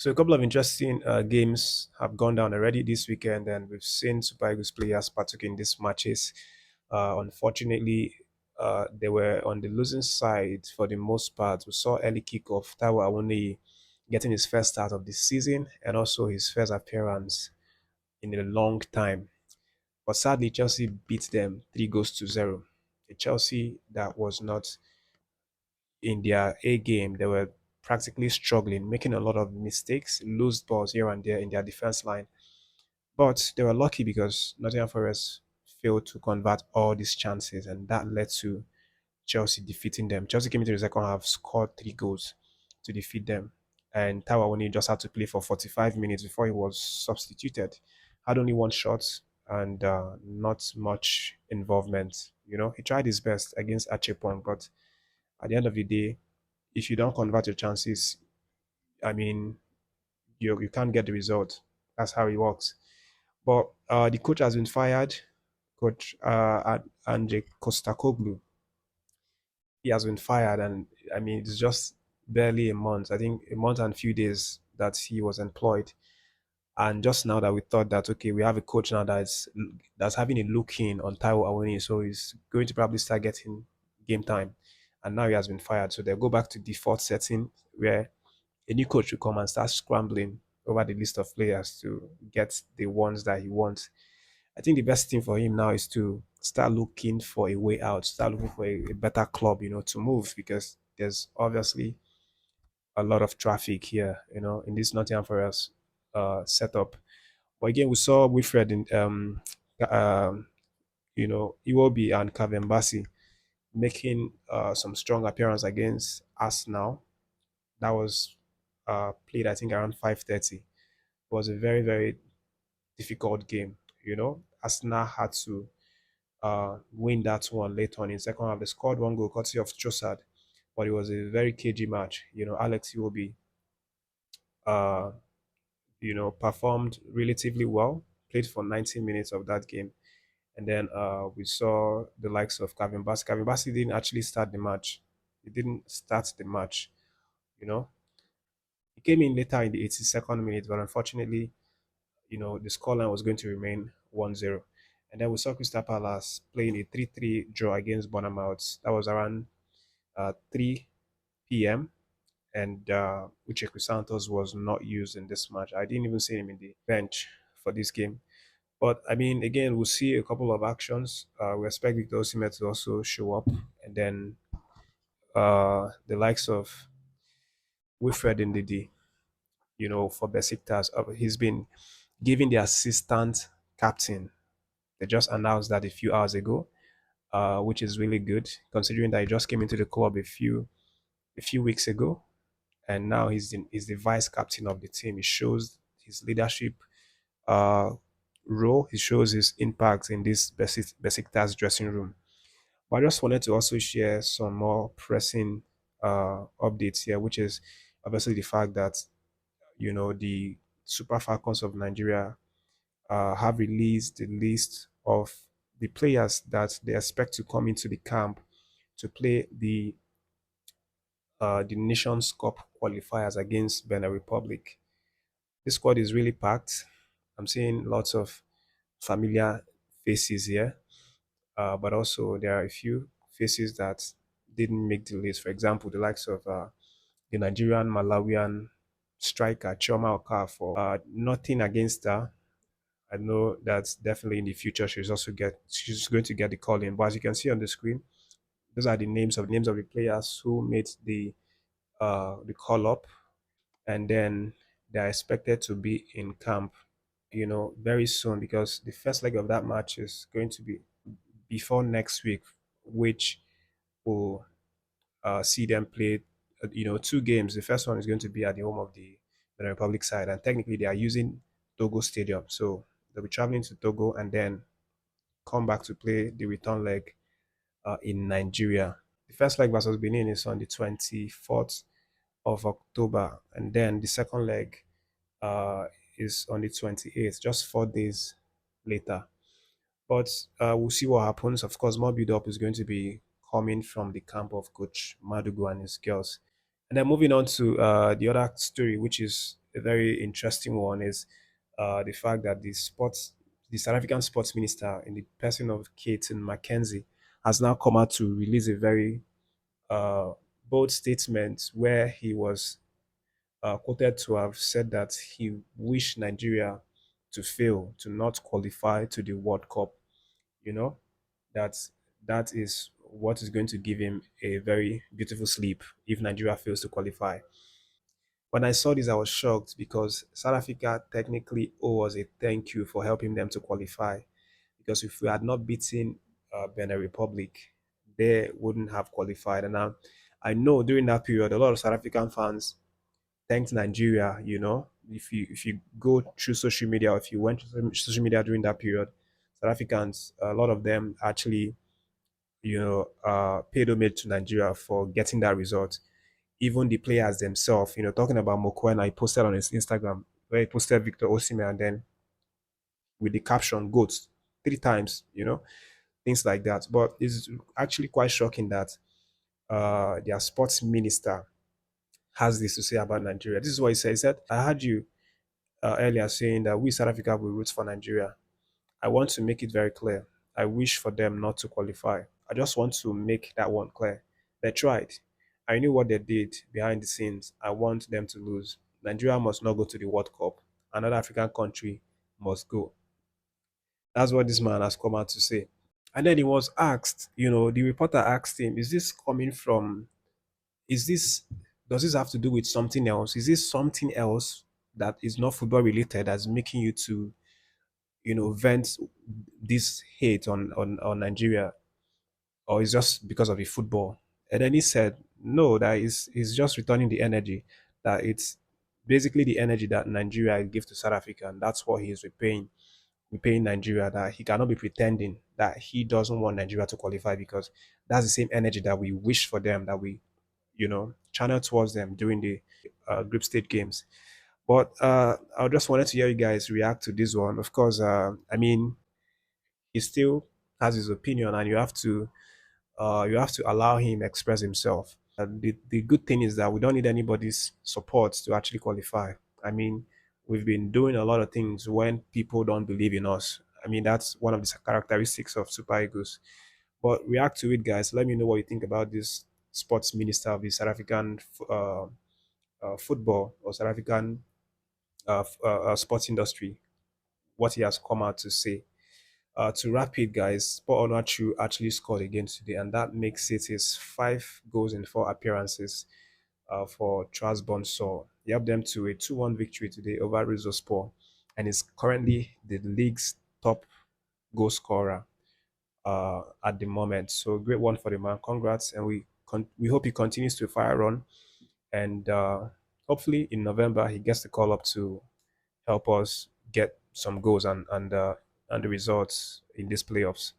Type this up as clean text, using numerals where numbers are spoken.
So a couple of interesting games have gone down already this weekend, and we've seen Super Eagles players partake in these matches. Unfortunately, they were on the losing side for the most part. We saw early kickoff Taiwo Awoniyi getting his first start of the season and also his first appearance in a long time. But sadly, Chelsea beat them 3 goals to 0. A Chelsea that was not in their A game. They were practically struggling, making a lot of mistakes, loose balls here and there in their defense line. But they were lucky because Nottingham Forest failed to convert all these chances, and that led to Chelsea defeating them. Chelsea came into the second half, scored 3 goals to defeat them. And Taiwo Awoniyi just had to play for 45 minutes before he was substituted. Had only one shot and not much involvement. He tried his best against Achepong, but at the end of the day, if you don't convert your chances, I mean, you can't get the result. That's how it works. But the coach has been fired. Coach Andre Kostakoglu, he has been fired, and I mean, it's just barely a month. I think a month and a few days that he was employed. And just now that we thought that okay, we have a coach now that's having a look in on Taiwo Awoni, so he's going to probably start getting game time. And now he has been fired, so they'll go back to default setting where a new coach will come and start scrambling over the list of players to get the ones that he wants. I think the best thing for him now is to start looking for a way out, start looking for a better club, to move because there's obviously a lot of traffic here, in this Nottingham Forest setup. But again, we saw Wilfred in Iwobi and Kavembasi making some strong appearance against Arsenal. That was played, I think, around 5:30. It was a very, very difficult game. Arsenal had to win that one late on in second half. They scored one goal courtesy of Trossard, but it was a very cagey match. Alex Iwobi, uh, performed relatively well, played for 90 minutes of that game. And then we saw the likes of Kevin Bassey. Kevin Bassey didn't actually start the match. He didn't start the match, you know. He came in later in the 82nd minute, but unfortunately, the scoreline was going to remain 1-0. And then we saw Crystal Palace playing a 3-3 draw against Bournemouth. That was around 3 p.m. And Uche Santos was not used in this match. I didn't even see him in the bench for this game. But I mean, again, we'll see a couple of actions. We expect Victor Osimhen to also show up, and then the likes of Wilfred Ndidi, for Besiktas, he's been given the assistant captain. They just announced that a few hours ago, which is really good considering that he just came into the club a few weeks ago, and now he's the vice captain of the team. He shows his leadership uh, role. He shows his impact in this Besiktas dressing room. But I just wanted to also share some more pressing updates here, which is obviously the fact that the Super Falcons of Nigeria have released the list of the players that they expect to come into the camp to play the Nations Cup qualifiers against Benin Republic. This squad is really packed. I'm seeing lots of familiar faces here, but also there are a few faces that didn't make the list. For example, the likes of the Nigerian Malawian striker Chioma Okafor. Nothing against her. I know that definitely in the future she's going to get the call in. But as you can see on the screen, those are the names of the players who made the call up, and then they are expected to be in camp, very soon because the first leg of that match is going to be before next week, which will see them play, 2 games. The first one is going to be at the home of the Republic side, and technically they are using Togo Stadium, so they'll be traveling to Togo and then come back to play the return leg in Nigeria. The first leg versus Benin is on the 24th of October, and then the second leg uh, is on the 28th, just 4 days later. But we'll see what happens. Of course, more build up is going to be coming from the camp of Coach Madugu and his girls. And then moving on to the other story, which is a very interesting one is the fact that the South African sports minister, in the person of Keaton Mackenzie, has now come out to release a very uh, bold statement where he was quoted to have said that he wished Nigeria to fail, to not qualify to the World Cup. You know, that that is what is going to give him a very beautiful sleep if Nigeria fails to qualify. When I saw this, I was shocked because South Africa technically owe us a thank you for helping them to qualify. Because if we had not beaten Benin Republic, they wouldn't have qualified. And I know during that period, a lot of South African fans thanked Nigeria. You know, if you go through social media, or if you went to social media during that period, South Africans, a lot of them actually, paid homage to Nigeria for getting that result. Even the players themselves, talking about Mokoena, he posted on his Instagram where he posted Victor Osimhen and then with the caption "Goats" 3 times, things like that. But it's actually quite shocking that their sports minister has this to say about Nigeria. This is what he said. He said, "I heard you earlier saying that we South Africa will root for Nigeria. I want to make it very clear. I wish for them not to qualify. I just want to make that one clear. They tried. I knew what they did behind the scenes. I want them to lose. Nigeria must not go to the World Cup. Another African country must go." That's what this man has come out to say. And then he was asked, the reporter asked him, is this, does this have to do with something else? Is this something else that is not football related that's making you to, vent this hate on Nigeria? Or is just because of the football? And then he said, no, that is he's just returning the energy, that it's basically the energy that Nigeria gives to South Africa, and that's what he is repaying Nigeria. That he cannot be pretending that he doesn't want Nigeria to qualify because that's the same energy that we wish for them, that we, channel towards them during the group stage games. But I just wanted to hear you guys react to this one. Of course, I mean, he still has his opinion, and you have to allow him express himself. The good thing is that we don't need anybody's support to actually qualify. I mean, we've been doing a lot of things when people don't believe in us. I mean, that's one of the characteristics of Super Eagles. But react to it, guys. Let me know what you think about this sports minister of the South African football or South African sports industry, what he has come out to say. To wrap it, guys, Paul Onuachu actually scored again today, and that makes it his 5 goals in 4 appearances for Trabzonspor. He helped them to a 2-1 victory today over Rizzospor, and is currently the league's top goal scorer at the moment. So great one for the man. Congrats, and we hope he continues to fire on, and hopefully in November he gets the call up to help us get some goals and the results in these playoffs.